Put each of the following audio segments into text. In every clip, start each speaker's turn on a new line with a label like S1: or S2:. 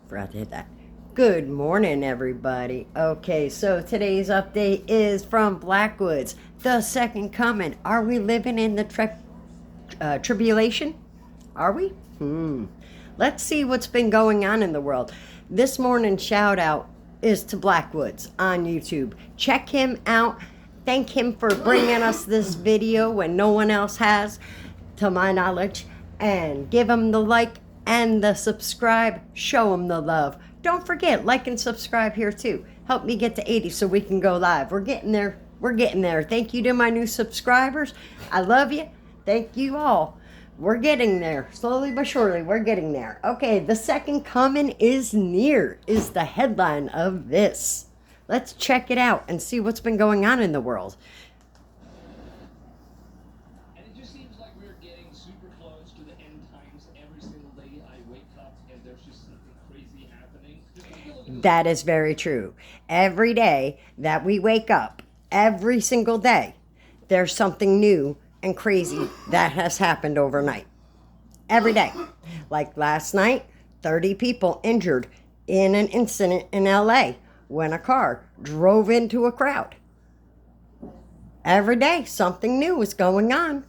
S1: Forgot to hit that. Good morning, everybody. Okay, so today's update is from Blackwoods. The second coming. Are we living in the tribulation? Are we? Let's see what's been going on in the world. This morning shout out is to Blackwoods on YouTube. Check him out. Thank him for bringing us this video when no one else has, to my knowledge. And give him the like and the subscribe. Show him the love. Don't forget, like and subscribe here too. Help me get to 80 so we can go live. We're getting there. We're getting there. Thank you to my new subscribers. I love you. Thank you all. We're getting there. Slowly but surely, we're getting there. Okay, the second coming is near, is the headline of this. Let's check it out and see what's been going on in the world.
S2: And it just seems like we're getting super close to the end times. Every single day I wake up and there's just something crazy happening.
S1: That is very true. Every day that we wake up, every single day, there's something new and crazy that has happened overnight. Every day. Like last night, 30 people injured in an incident in LA when a car drove into a crowd. Every day, something new is going on.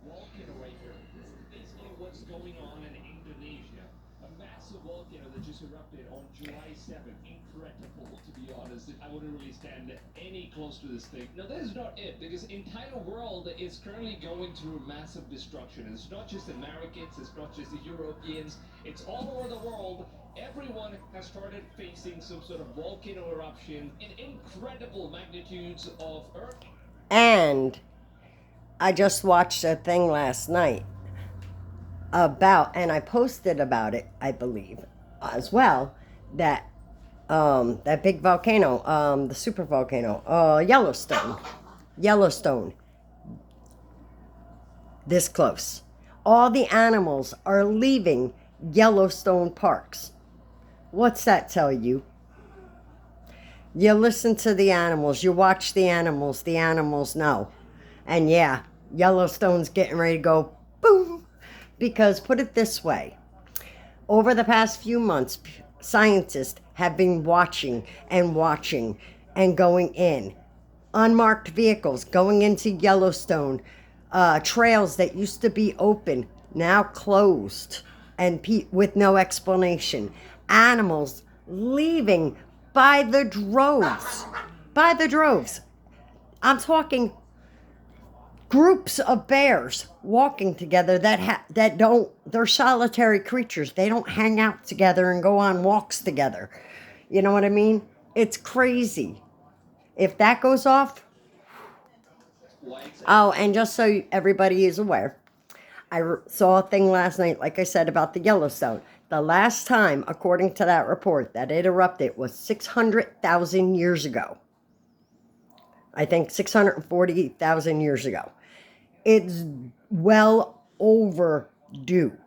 S2: Volcano right here. This is basically what's going on in Indonesia. A massive volcano that just erupted on July 7th. Incredible, to be honest. I wouldn't really stand any close to this thing. Now, that is not it, because the entire world is currently going through massive destruction. It's not just Americans, it's not just the Europeans, it's all over the world. Everyone has started facing some sort of volcano eruption in incredible magnitudes of earth.
S1: And I just watched a thing last night about, and I posted about it, I believe, as well, that that big volcano, the super volcano, Yellowstone, this close. All the animals are leaving Yellowstone parks. What's that tell you? You listen to the animals, you watch the animals know. And yeah, Yellowstone's getting ready to go boom. Because put it this way, over the past few months, scientists have been watching and going in. Unmarked vehicles going into Yellowstone, trails that used to be open, now closed, and with no explanation. Animals leaving by the droves. By the droves. I'm talking groups of bears walking together that don't, they're solitary creatures. They don't hang out together and go on walks together. You know what I mean? It's crazy. If that goes off. Oh, and just so everybody is aware, I saw a thing last night, like I said, about the Yellowstone. The last time, according to that report, that it erupted was 600,000 years ago. I think 640,000 years ago. It's well overdue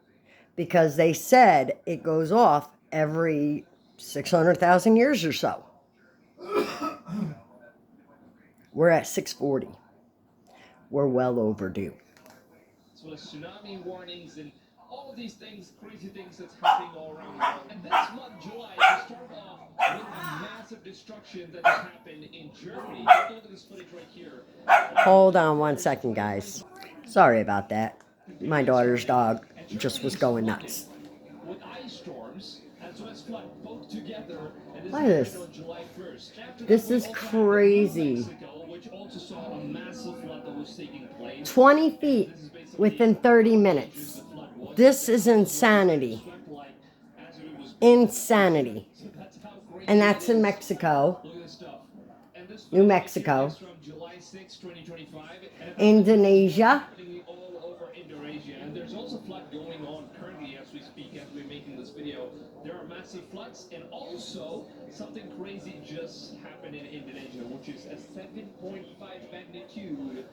S1: because they said it goes off every 600,000 years or so. We're at 640. We're well overdue.
S2: So the tsunami warnings and all of these things, crazy things that's happening all around the world. And this month, July, we start off with a massive destruction that has happened in Germany. Take a look at this footage right here.
S1: Hold on one second, guys. Sorry about that. My daughter's dog just was going nuts.
S2: With ice storms, and so it's flood both together. And
S1: Look at this.
S2: On July 1st.
S1: This is crazy.
S2: Which also saw a massive flood that was taking place.
S1: 20 feet within 30 minutes. This is insanity. Insanity. And that's in Mexico. New Mexico. Indonesia.
S2: And there's also flood going on currently as we speak, as we're making this video. There are massive floods, and also something crazy just happened in Indonesia, which is a 7.5 magnitude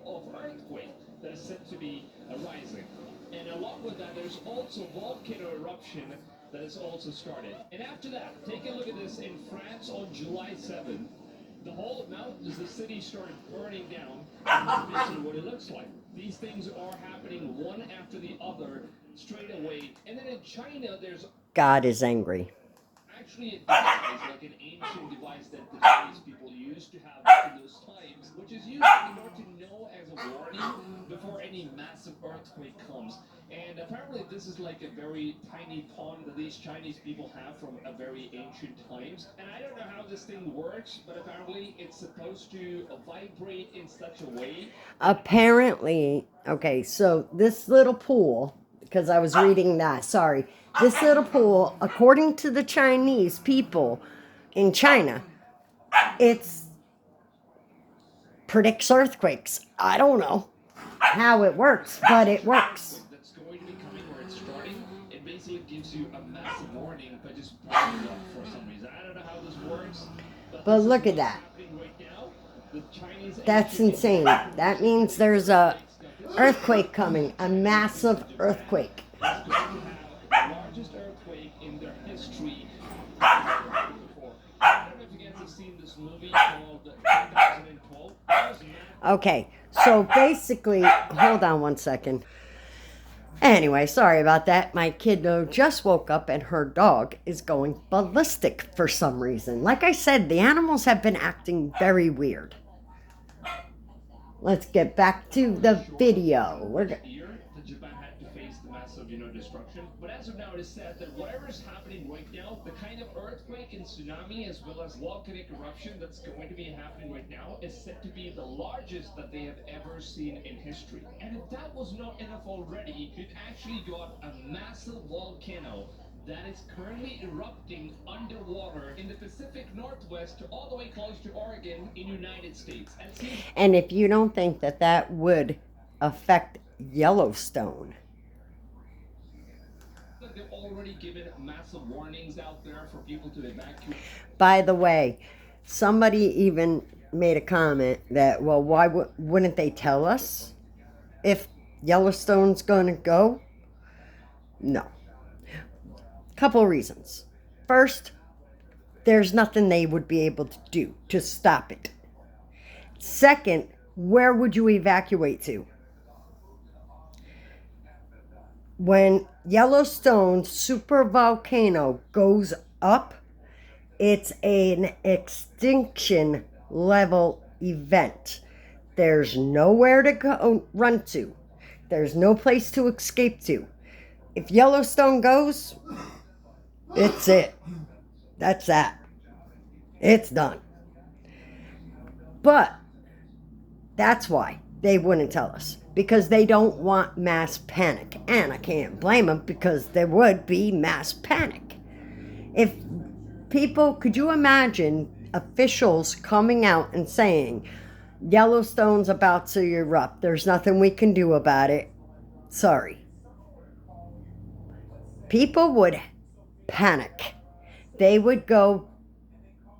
S2: of earthquake that is said to be arising. And along with that, there's also volcano eruption that has also started. And after that, take a look at this in France on July 7th. The whole mountains, the city started burning down. And this is basically what it looks like. These things are happening one after the other straight away. And then in China, there's
S1: God is angry.
S2: Actually, a device, like an ancient device that the Chinese people used to have in those times, which is used in order to know as a warning before any massive earthquake comes. And apparently, this is like a very tiny pond that these Chinese people have from a very ancient times. And I don't know how this thing works, but apparently, it's supposed to vibrate in such a way.
S1: Apparently, okay, so this little pool, because I was reading that, sorry. This little pool, according to the Chinese people in China, it's predicts earthquakes. I don't know how it works, but it works.
S2: That's going to be coming where it's starting. It basically gives you a massive warning, but just blowing it up for some reason. I don't know how this works.
S1: But look at that.
S2: Right now, the Chinese
S1: That's insane. That means there's a earthquake coming, a massive earthquake.
S2: is going to have the largest earthquake in their history. Before. I don't know if you guys have seen this movie called 2012.
S1: Okay, so basically, hold on one second. Anyway, sorry about that. My kiddo just woke up and her dog is going ballistic for some reason. Like I said, the animals have been acting very weird. Let's get back to the video.
S2: Year that Japan had to face the massive, destruction. But as of now, it is said that whatever is happening right now, the kind of earthquake and tsunami, as well as volcanic eruption that's going to be happening right now, is said to be the largest that they have ever seen in history. And if that was not enough already, we've actually got a massive volcano that is currently erupting underwater in the Pacific Northwest all the way close to Oregon in United States.
S1: And if you don't think that that would affect Yellowstone,
S2: they've already given massive warnings out there for people to evacuate.
S1: by the way, somebody even made a comment that, well, why wouldn't they tell us if Yellowstone's going to go? No. Couple of reasons. First, there's nothing they would be able to do to stop it. Second, where would you evacuate to? When Yellowstone supervolcano goes up, it's an extinction level event. There's nowhere to go run to. There's no place to escape to. If Yellowstone goes, it's it. That's that. It's done. But that's why they wouldn't tell us. Because they don't want mass panic. And I can't blame them, because there would be mass panic. If people, could you imagine officials coming out and saying, Yellowstone's about to erupt. There's nothing we can do about it. Sorry. People would panic. They would go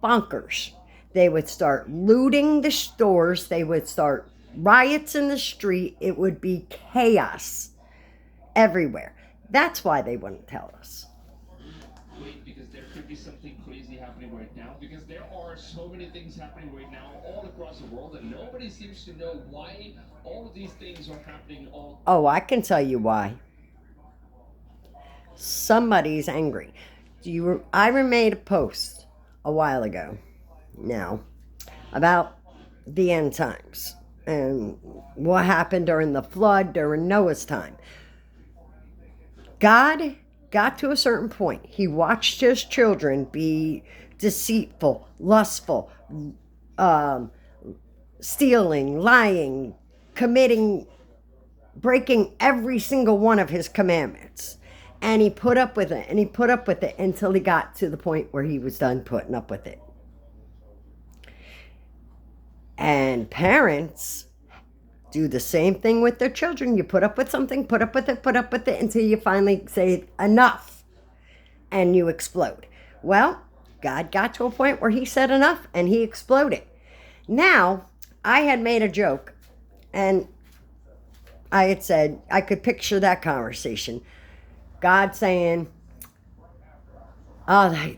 S1: bonkers. They would start looting the stores. They would start riots in the street. It would be chaos everywhere. That's why they wouldn't tell us.
S2: Wait, because there could be something crazy happening right now. Because there are so many things happening right now all across the world, and nobody seems to know why all of these things are happening all.
S1: Oh, I can tell you why. Somebody's angry. I made a post a while ago now about the end times and what happened during the flood, during Noah's time. God got to a certain point. He watched his children be deceitful, lustful, stealing, lying, breaking every single one of his commandments. And he put up with it, and he put up with it until he got to the point where he was done putting up with it. And parents do the same thing with their children. You put up with something, put up with it until you finally say enough, and you explode. Well, God got to a point where he said enough, and he exploded. Now, I had made a joke, and I had said I could picture that conversation. God saying,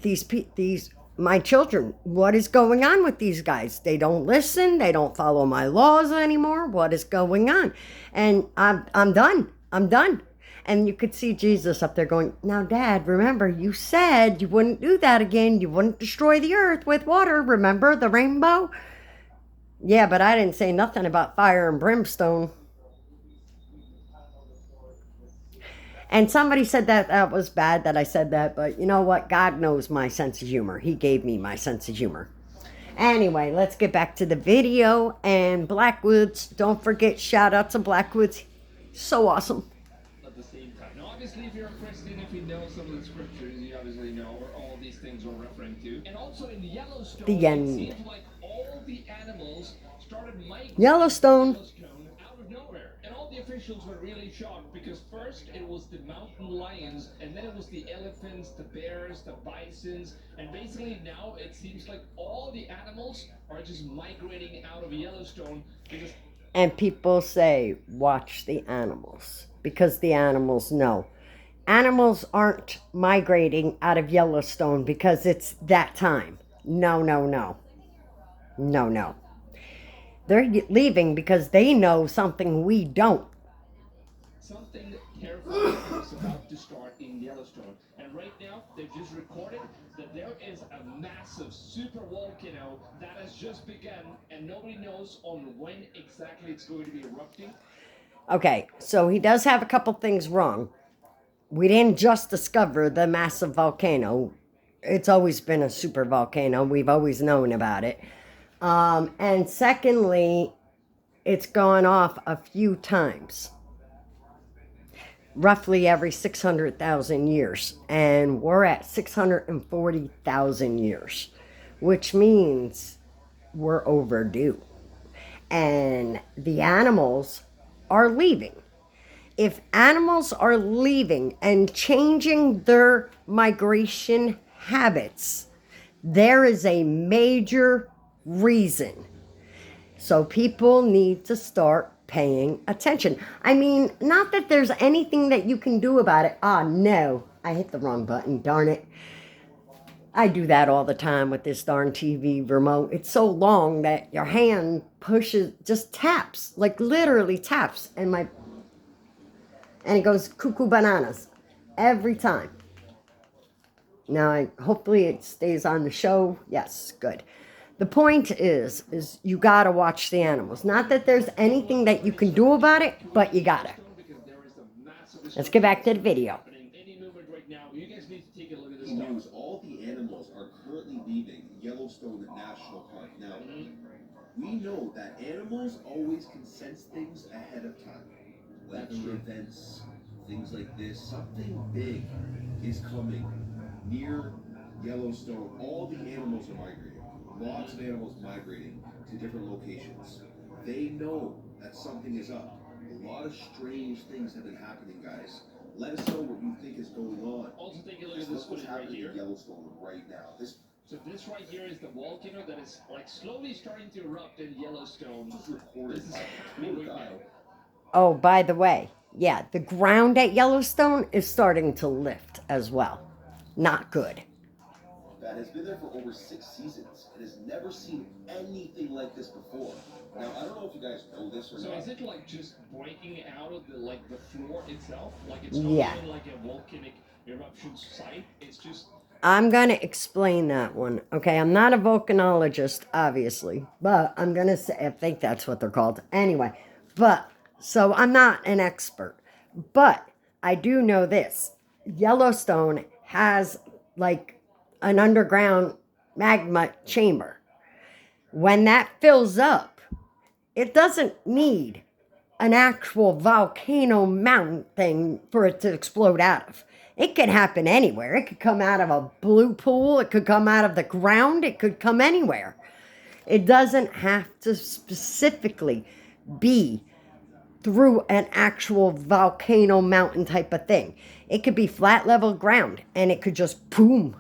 S1: these my children, what is going on with these guys? They don't listen. They don't follow my laws anymore. What is going on? And I'm done. And you could see Jesus up there going, now, Dad, remember, you said you wouldn't do that again. You wouldn't destroy the earth with water. Remember the rainbow? Yeah, but I didn't say nothing about fire and brimstone. And somebody said that that was bad that I said that, but you know what? God knows my sense of humor. He gave me my sense of humor. Anyway, let's get back to the video. And Blackwoods, don't forget, shout out to Blackwoods. So awesome.
S2: At the same time. Now, obviously, if you're a Christian, if you know some of the scriptures, you obviously know where all these things are referring to. And also in Yellowstone,
S1: The end.
S2: it seems like all the animals started migrating
S1: Yellowstone.
S2: out of nowhere. And all the officials were really shocked because first it was the mountain lions, and then it was the elephants, the bears, the bisons, and basically now it seems like all the animals are just migrating out of Yellowstone because
S1: And people say, watch the animals, because the animals know. Animals aren't migrating out of Yellowstone because it's that time. No, no, no. No, no. They're leaving because they know something we don't.
S2: something terrifying is about to start in Yellowstone. And right now, they've just recorded that there is a massive super volcano that has just begun, and nobody knows on when exactly it's going to be erupting.
S1: Okay, so he does have a couple things wrong. We didn't just discover the massive volcano. It's always been a super volcano. We've always known about it. And secondly, it's gone off a few times, roughly every 600,000 years. And we're at 640,000 years, which means we're overdue. And the animals are leaving. If animals are leaving and changing their migration habits, there is a major reason. So people need to start paying attention. I mean, not that there's anything that you can do about it. Ah, no, I hit the wrong button, darn it. I do that all the time with this darn TV remote. It's so long that your hand pushes, just taps, like literally taps, and it goes cuckoo bananas every time. Now, hopefully it stays on the show. Yes, good. The point is you gotta watch the animals. Not that there's anything that you can do about it, but you gotta. Let's get back to the video.
S2: You guys need to take a look at this
S3: News, all the animals are currently leaving Yellowstone National Park. Now, we know that animals always can sense things ahead of time. Weather events, things like this. Something big is coming near Yellowstone. All the animals are migrating. Lots of animals migrating to different locations. They know that something is up. A lot of strange things have been happening, guys. Let us know what you think is going on.
S2: Also, take a look at this
S3: What's
S2: footage right
S3: happening
S2: here.
S3: in Yellowstone right now.
S2: So this right here is the volcano that is like slowly starting to erupt in Yellowstone.
S3: This is recorded
S2: This is
S3: by a
S2: happening
S3: tour
S2: right
S3: guide.
S2: now.
S1: Oh, by the way, yeah, the ground at Yellowstone is starting to lift as well. Not good.
S3: That has been there for over 6 seasons and has never seen anything like this before. Now, I don't know if you guys know this or
S2: So
S3: not.
S2: is it like just breaking out of the floor itself? Like it's
S1: Yeah.
S2: not even like a volcanic eruption site. It's just
S1: I'm going to explain that one. Okay, I'm not a volcanologist, obviously, but I'm going to say, I think that's what they're called. Anyway, so I'm not an expert, but I do know this. Yellowstone has like an underground magma chamber. When that fills up, it doesn't need an actual volcano mountain thing for it to explode out of. It could happen anywhere. It could come out of a blue pool. It could come out of the ground. It could come anywhere. It doesn't have to specifically be through an actual volcano mountain type of thing. It could be flat level ground and it could just boom.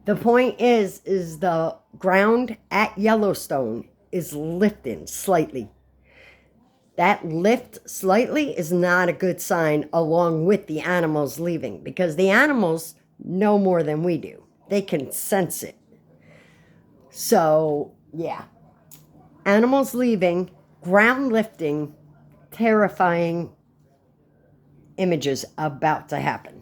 S1: The point is the ground at Yellowstone is lifting slightly. That lift slightly is not a good sign along with the animals leaving, because the animals know more than we do. They can sense it. So, yeah. Animals leaving, ground lifting, terrifying images about to happen.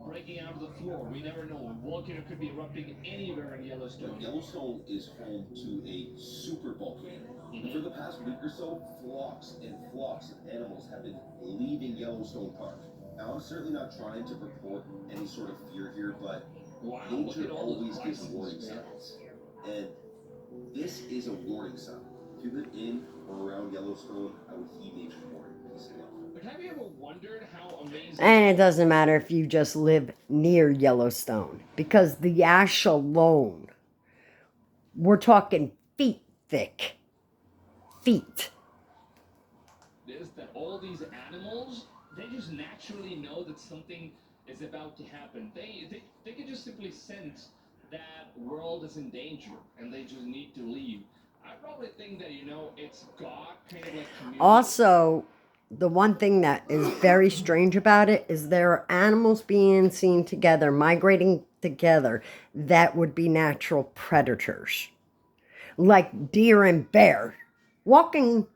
S2: Breaking out of the floor. We never know. A volcano could be erupting anywhere in Yellowstone.
S3: Yellowstone is home to a super volcano. And for the past week or so, flocks and flocks of animals have been leaving Yellowstone Park. Now, I'm certainly not trying to purport any sort of fear here, but
S2: Wow, look
S3: nature
S2: at all
S3: always
S2: the
S3: gives
S2: prices.
S3: warning signs. And this is a warning sign. If you live in or around Yellowstone, I would heed nature's warning. Peace and love.
S2: But have you ever wondered how amazing...
S1: And it doesn't matter if you just live near Yellowstone, because the ash alone, we're talking feet thick. Feet.
S2: is that all these animals, they just naturally know that something is about to happen. They can just simply sense that world is in danger and they just need to leave. I probably think that, you know, it's God kind of like communicating.
S1: Also, the one thing that is very strange about it is there are animals being seen together, migrating together, that would be natural predators. Like deer and bear, walking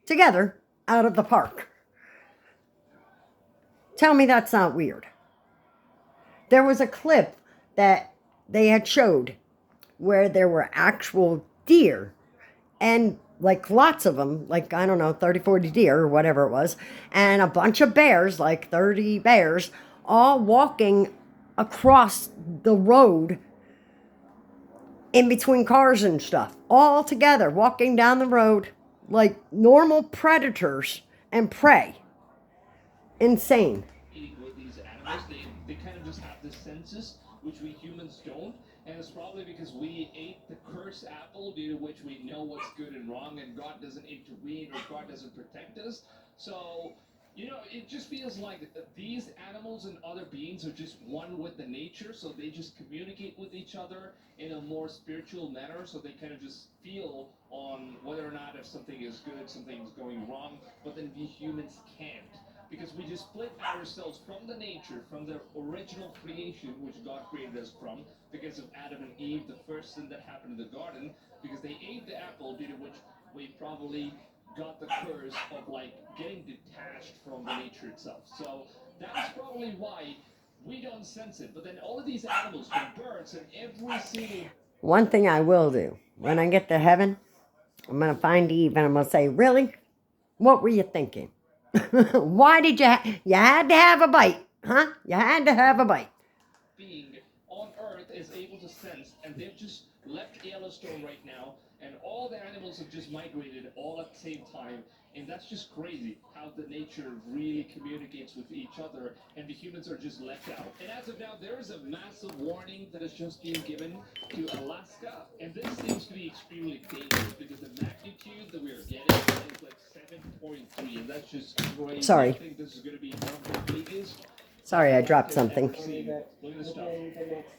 S1: together out of the park. Tell me that's not weird. There was a clip that they had showed where there were actual deer, and like lots of them, like, I don't know, 30, 40 deer or whatever it was, and a bunch of bears, like 30 bears, all walking across the road in between cars and stuff, all together, walking down the road like normal predators and prey. Insane.
S2: With these animals, they kind of just have this senses which we humans don't, and it's probably because we ate the cursed apple due to which we know what's good and wrong, and God doesn't intervene or God doesn't protect us. So, you know, it just feels like these animals and other beings are just one with the nature, so they just communicate with each other in a more spiritual manner, so they kind of just feel on whether or not if something is good, something is going wrong, but then we humans can't. Because we just split ourselves from the nature, from the original creation which God created us from, because of Adam and Eve, the first sin that happened in the garden, because they ate the apple, due to which we probably got the curse of like getting detached from the nature itself. So that's probably why we don't sense it. But then all of these animals, from birds and every single...
S1: One thing I will do, when I get to heaven, I'm going to find Eve and I'm going to say, really? What were you thinking? Why did you had to have a bite, huh? You had to have a bite.
S2: Being on Earth is able to sense, and they've just left Yellowstone right now, and all the animals have just migrated all at the same time, and that's just crazy how the nature really communicates with each other, and the humans are just left out. And as of now, there is a massive warning that has just been given to Alaska, and this seems to be extremely dangerous because the magnitude that we are getting is like 7.3, and that's just crazy.
S1: Sorry.
S2: I think this is going to be one of the biggest.
S1: Sorry, I dropped something.
S2: Look at the stuff.
S4: Within the next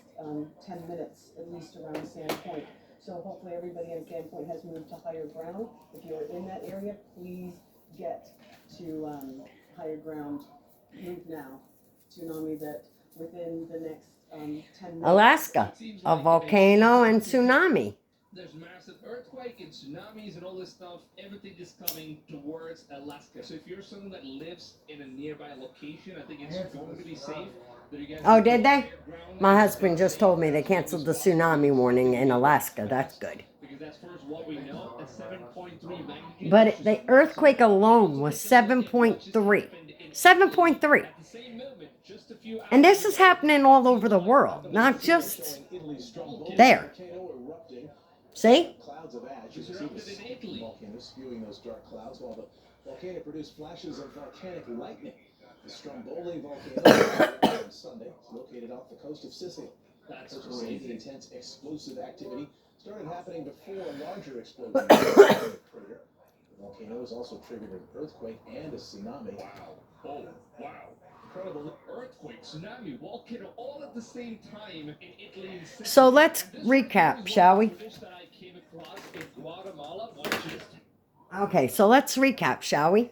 S4: 10 minutes, at least around Sandpoint. So hopefully everybody in Sandpoint has moved to higher ground. If you're in that area, please get to higher ground. Move now. Tsunami that within the next 10 minutes.
S1: Alaska, a volcano and tsunami.
S2: There's massive earthquake and tsunamis and all this stuff. Everything is coming towards Alaska. So if you're someone that lives in a nearby location, I think it's going to be safe. That you guys
S1: Oh, did they? My husband just told me they canceled the tsunami warning in Alaska. That's good.
S2: Because that's first what we know. A 7.3 magnitude.
S1: But the earthquake alone was 7.3. 7.3.
S2: At the same moment, just a few hours
S1: And this is happening all over the world, not just there. See?
S5: Clouds of ash. You can see the smoky volcano spewing those dark clouds while the volcano produced flashes of volcanic lightning. The Stromboli volcano on Sunday is located off the coast of Sicily.
S2: That's
S5: Experts say the
S2: crazy.
S5: intense explosive activity started happening before a larger explosion in the crater. The volcano has also triggered an earthquake and a tsunami.
S2: Wow. Oh, wow. Incredible earthquake, tsunami, volcano, all at the same time in Italy and Sicily.
S1: So let's
S2: And this
S1: recap,
S2: is
S1: shall
S2: one
S1: we?
S2: of the fish that I came across in Guatemala, which is
S1: Okay, so let's recap, shall we?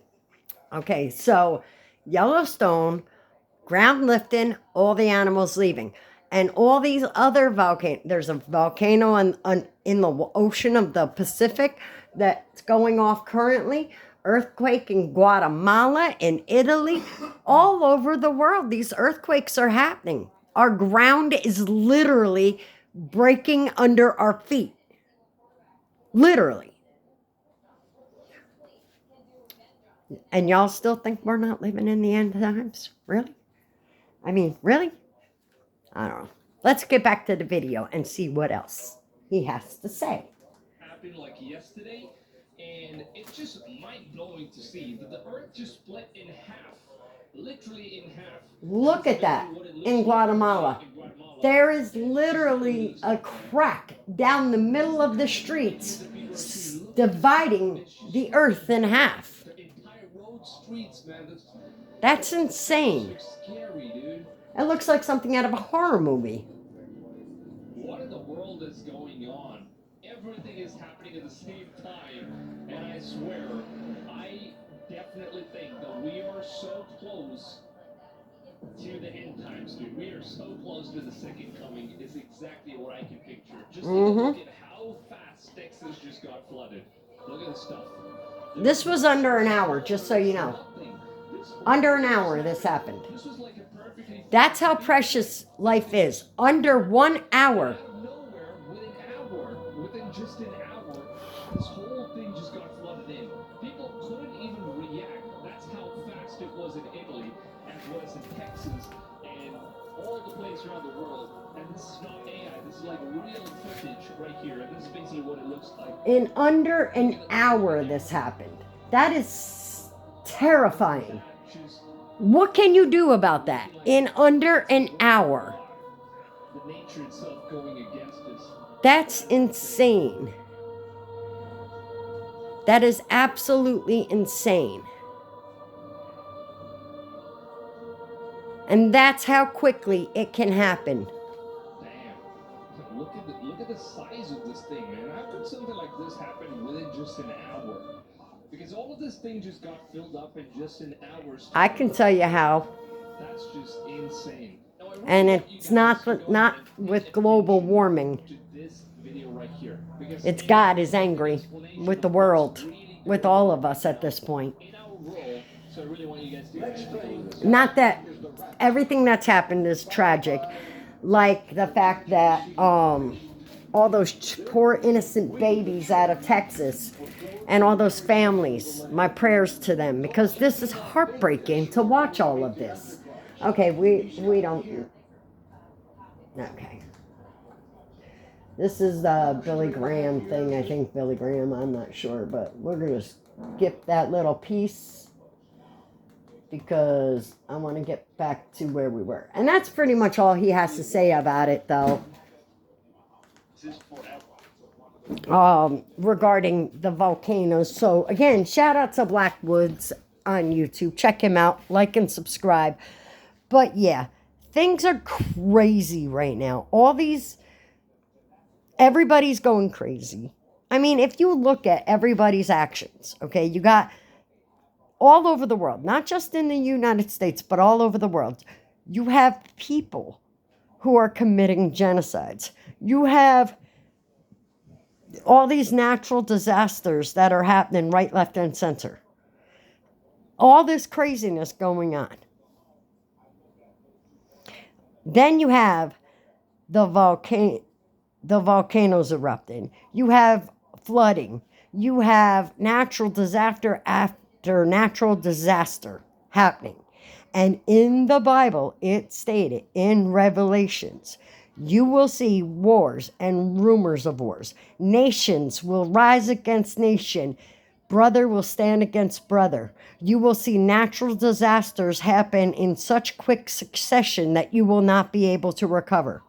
S1: Okay, so Yellowstone, ground lifting, all the animals leaving. And all these other volcanoes, there's a volcano in the ocean of the Pacific that's going off currently. earthquake in Guatemala, in Italy, all over the world. These earthquakes are happening. Our ground is literally breaking under our feet. Literally. And y'all still think we're not living in the end times? Really? I mean, really? I don't know. Let's get back to the video and see what else he has to say.
S2: Happened like yesterday, and it's just mind-blowing to see that the earth just split in half. Literally in half.
S1: Look at that in Guatemala. There is literally a crack down the middle of the streets dividing the earth in half. That's insane. It looks like something out of a horror movie.
S2: What in the world is going on? Everything is happening at the same time, and I swear, I definitely think that we are so close to the end times, dude. We are so close to the second coming. Is exactly what I can picture. Just take a look at how fast Texas just got flooded. Look at this stuff.
S1: This was under an hour, just so you know. Under an hour this happened. That's how precious life is. Under 1 hour.
S2: Nowhere, within just an hour, this whole thing just got flooded in. People couldn't even react. That's how fast it was in Italy, as well as in Texas, and all the places around the world. And this is not AI. This is like real footage right here. And this is basically what it looks like.
S1: In under an hour this happened. That is terrifying. What can you do about that? In under an hour.
S2: The nature itself going against us.
S1: That's insane. That is absolutely insane. And that's how quickly it can happen.
S2: Damn. Look at the size of this thing, man. How could something like this happen within just an hour? Because all of this thing just got filled up in just an hour's time.
S1: I can tell you how.
S2: That's just insane.
S1: And it's not with global warming. It's God is angry with the world, with all of us at this point. Not that everything that's happened is tragic, like the fact that all those poor innocent babies out of Texas and all those families, my prayers to them, because this is heartbreaking to watch all of this. Okay, we don't. Okay. This is the Billy Graham thing. I think Billy Graham, I'm not sure, but we're going to skip that little piece because I want to get back to where we were. And that's pretty much all he has to say about it, though. Regarding the volcanoes. So, again, shout out to Blackwoods on YouTube. Check him out. Like and subscribe. But, yeah, things are crazy right now. Everybody's going crazy. I mean, if you look at everybody's actions, okay, you got all over the world, not just in the United States, but all over the world, you have people who are committing genocides. You have all these natural disasters that are happening right, left, and center. All this craziness going on. Then you have the volcanoes erupting. You have flooding. You have natural disaster after natural disaster happening. And in the Bible, it stated in Revelations, you will see wars and rumors of wars. Nations will rise against nation. Brother will stand against brother. You will see natural disasters happen in such quick succession that you will not be able to recover.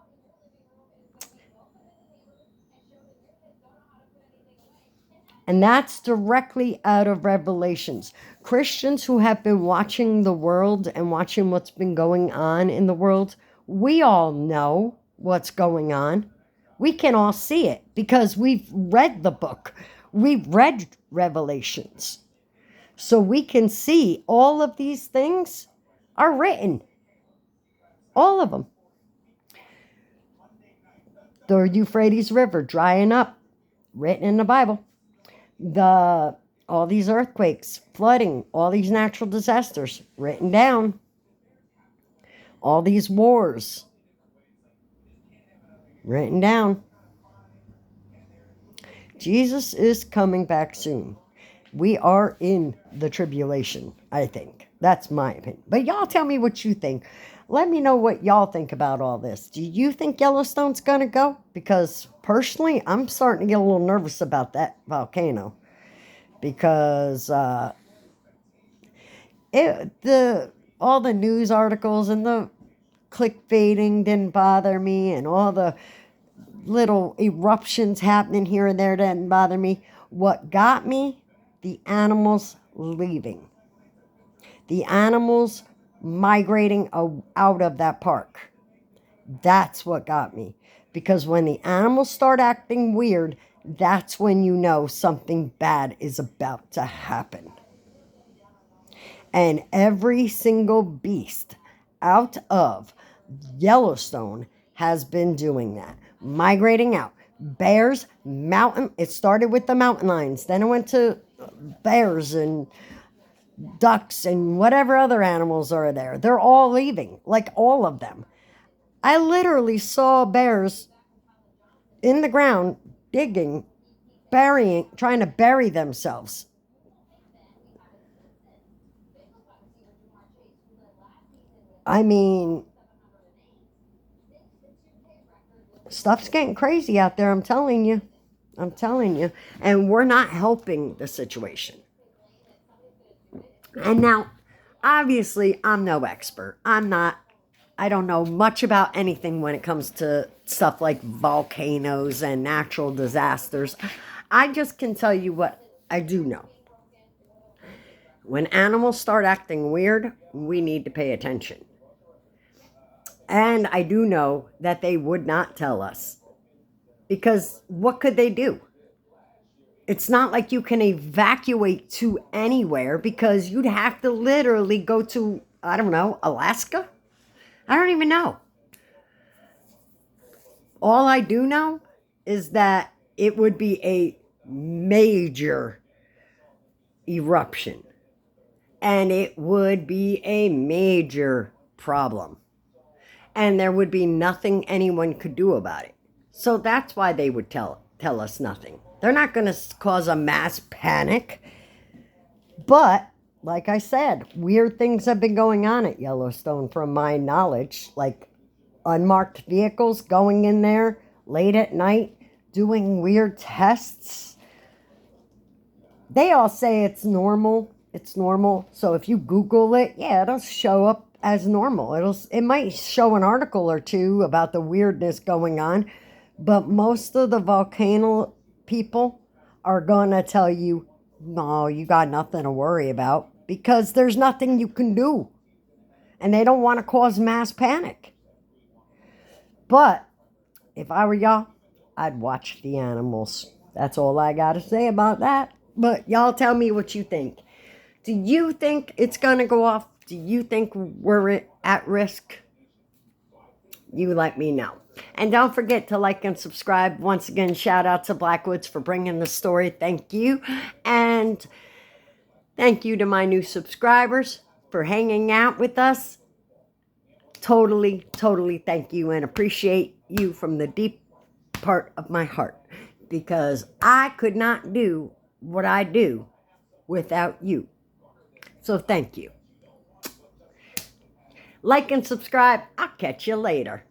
S1: And that's directly out of Revelations. Christians who have been watching the world and watching what's been going on in the world, we all know what's going on. We can all see it because we've read the book. We've read Revelations. So we can see all of these things are written. All of them. The Euphrates River drying up, written in the Bible. The all these earthquakes, flooding, all these natural disasters written down. All these wars written down. Jesus is coming back soon. We are in the tribulation, I think. That's my opinion. But y'all tell me what you think. Let me know what y'all think about all this. Do you think Yellowstone's going to go? Because personally, I'm starting to get a little nervous about that volcano. Because all the news articles and the clickbaiting didn't bother me, and all the little eruptions happening here and there didn't bother me. What got me? The animals leaving. The animals migrating out of that park. That's what got me. Because when the animals start acting weird, that's when you know something bad is about to happen. And every single beast out of Yellowstone has been doing that. Migrating out. Bears, it started with the mountain lions. Then it went to bears and ducks and whatever other animals are there. They're all leaving, like all of them. I literally saw bears in the ground digging, trying to bury themselves. I mean, stuff's getting crazy out there, I'm telling you. I'm telling you. And we're not helping the situation. And now, obviously, I'm no expert. I don't know much about anything when it comes to stuff like volcanoes and natural disasters. I just can tell you what I do know. When animals start acting weird, we need to pay attention. And I do know that they would not tell us. Because what could they do? It's not like you can evacuate to anywhere, because you'd have to literally go to, I don't know, Alaska? I don't even know. All I do know is that it would be a major eruption. And it would be a major problem. And there would be nothing anyone could do about it. So that's why they would tell us nothing. They're not going to cause a mass panic. But, like I said, weird things have been going on at Yellowstone from my knowledge. Like unmarked vehicles going in there late at night, doing weird tests. They all say it's normal. It's normal. So if you Google it, yeah, it'll show up as normal. It might show an article or two about the weirdness going on. But most of the volcano people are going to tell you, no, you got nothing to worry about, because there's nothing you can do. And they don't want to cause mass panic. But if I were y'all, I'd watch the animals. That's all I got to say about that. But y'all tell me what you think. Do you think it's going to go off? Do you think we're at risk? You let me know. And don't forget to like and subscribe. Once again, shout out to Blackwoods for bringing the story. Thank you. And thank you to my new subscribers for hanging out with us. Totally, totally thank you and appreciate you from the deep part of my heart. Because I could not do what I do without you. So thank you. Like and subscribe. I'll catch you later.